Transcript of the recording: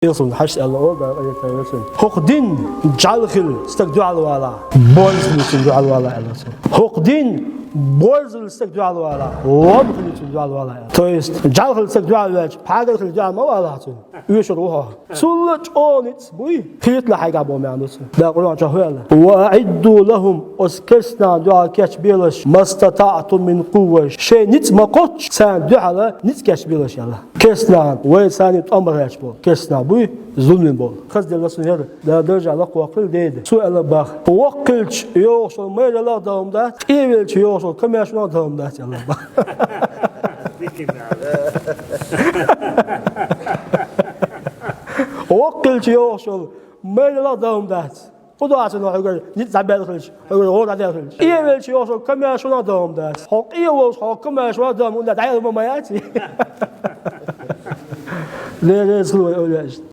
يصون حش الله أودا يتوسل حقدين جالخل استقدوا على الوالا بولز نتندوا على الوالا يلسون حقدين بولز استقدوا على الوالا وابخل نتندوا على الوالا تويست جالخل استقدوا على الواج حاجة خل جال ما والا تون يشروها سولج أونيت بوي هيت لا حاجة بوم يعنوسون ده قرآن شهولا وأعدوا لهم أسكسنا دعاء كاش بيلش ما استطعتم من قوة شيء نت ما قطش سان دعاء نت كاش بيلش يلا كسنا ويساني أمر ياش بول كسنا بوي ظلم بول خز الرسول هذا ده درجة لقوا قل ديد سؤال باخ وقلش يوصل ما يلا دهم ده إيش يوصل كم يشون دهم ده يلا باخ وقلش يوصل ما يلا دهم ده خدوا نوع يقول نتزبط خلش يقول هو ده خلش إيش يوصل كم يشون دهم ده حق يوصل كم يشون دهم ولا تعالوا ما يأتي ليه سلوى